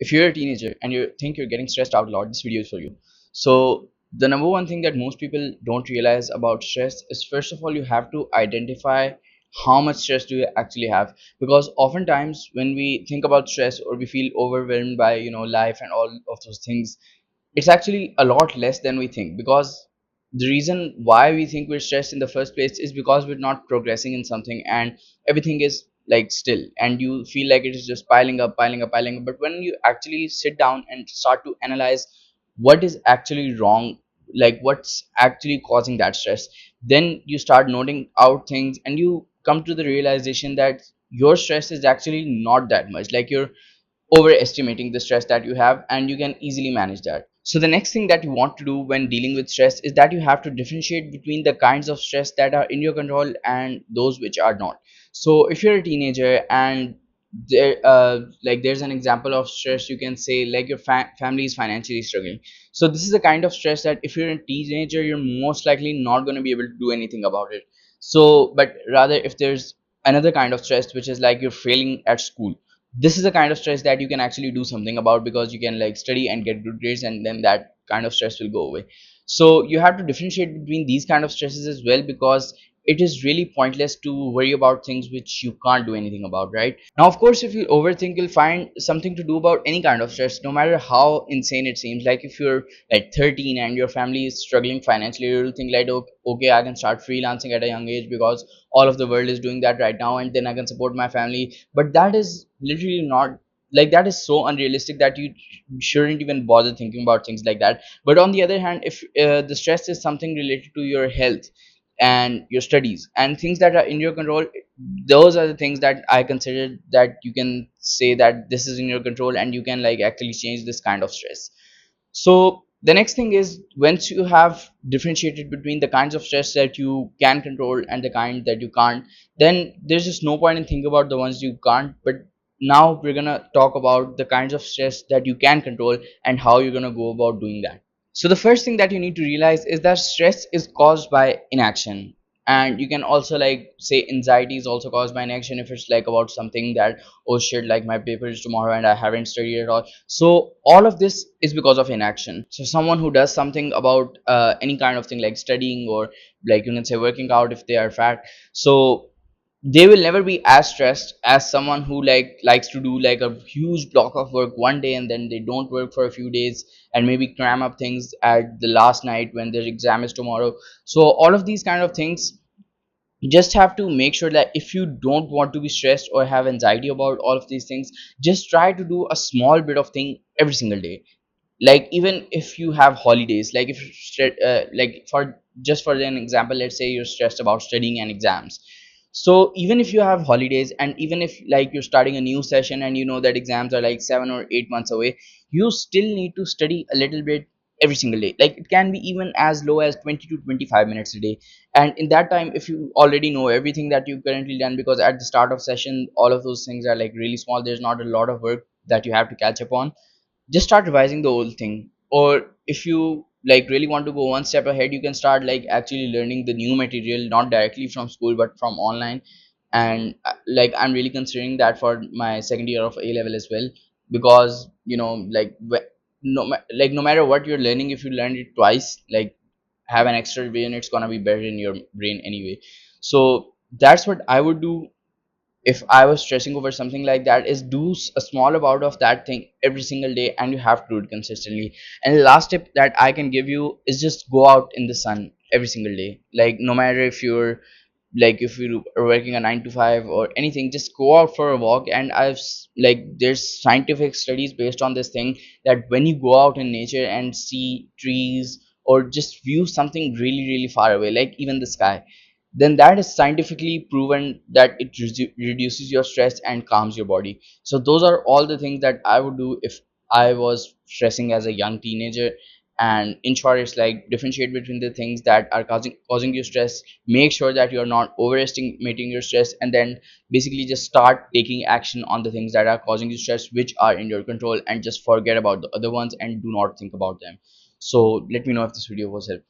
If you're a teenager and you think you're getting stressed out a lot, this video is for you. So the number one thing that most people don't realize about stress is, first of all, you have to identify how much stress do you actually have. Because oftentimes when we think about stress or we feel overwhelmed by life and all of those things, it's actually a lot less than we think. Because the reason why we think we're stressed in the first place is because we're not progressing in something, and everything is like still, and you feel like it is just piling up, piling up, piling up. But when you actually sit down and start to analyze what is actually wrong, like what's actually causing that stress, then you start noting out things, and you come to the realization that your stress is actually not that much. Like, you're overestimating the stress that you have, and you can easily manage that. So the next thing that you want to do when dealing with stress is that you have to differentiate between the kinds of stress that are in your control and those which are not. So if you're a teenager and there's an example of stress, you can say like your family is financially struggling. So this is the kind of stress that if you're a teenager, you're most likely not going to be able to do anything about it. So but rather, if there's another kind of stress which is like you're failing at school, this is a kind of stress that you can actually do something about, because you can like study and get good grades, and then that kind of stress will go away. So you have to differentiate between these kind of stresses as well, because it is really pointless to worry about things which you can't do anything about. Right now, of course, if you overthink, you'll find something to do about any kind of stress, no matter how insane it seems. Like, if you're like 13 and your family is struggling financially, you'll think like, okay, I can start freelancing at a young age because all of the world is doing that right now, and then I can support my family. But that is literally not, like, that is so unrealistic that you shouldn't even bother thinking about things like that. But on the other hand, if the stress is something related to your health and your studies and things that are in your control, those are the things that I consider that you can say that this is in your control, and you can like actually change this kind of stress. So the next thing is, once you have differentiated between the kinds of stress that you can control and the kind that you can't, then there's just no point in thinking about the ones you can't. But now we're gonna talk about the kinds of stress that you can control and how you're gonna go about doing that. So the first thing that you need to realize is that stress is caused by inaction. And you can also like say anxiety is also caused by inaction, if it's like about something that, oh shit, like my paper is tomorrow and I haven't studied at all. So all of this is because of inaction. So someone who does something about any kind of thing like studying, or like you can say working out if they are fat, so they will never be as stressed as someone who like likes to do like a huge block of work one day, and then they don't work for a few days, and maybe cram up things at the last night when their exam is tomorrow. So all of these kind of things, you just have to make sure that if you don't want to be stressed or have anxiety about all of these things, just try to do a small bit of thing every single day. Like, even if you have holidays, like if like for just for an example, let's say you're stressed about studying and exams. So even if you have holidays, and even if like you're starting a new session and you know that exams are like 7 or 8 months away, you still need to study a little bit every single day. Like, it can be even as low as 20 to 25 minutes a day. And in that time, if you already know everything that you've currently done, because at the start of session all of those things are like really small, there's not a lot of work that you have to catch up on, just start revising the whole thing. Or if you like really want to go one step ahead, you can start like actually learning the new material, not directly from school but from online. And like, I'm really considering that for my second year of A level as well, because like no matter what you're learning, if you learn it twice, like, have an extra brain, it's gonna be better in your brain anyway. So that's what I would do if I was stressing over something like that, is do a small amount of that thing every single day, and you have to do it consistently. And the last tip that I can give you is just go out in the sun every single day. Like, no matter if you're like if you are working a 9 to 5 or anything, just go out for a walk. And like, there's scientific studies based on this thing, that when you go out in nature and see trees, or just view something really really far away, like even the sky, then that is scientifically proven that it reduces your stress and calms your body. So those are all the things that I would do if I was stressing as a young teenager. And in short, it's like differentiate between the things that are causing you stress, make sure that you're not overestimating your stress, and then basically just start taking action on the things that are causing you stress, which are in your control, and just forget about the other ones and do not think about them. So let me know if this video was helpful.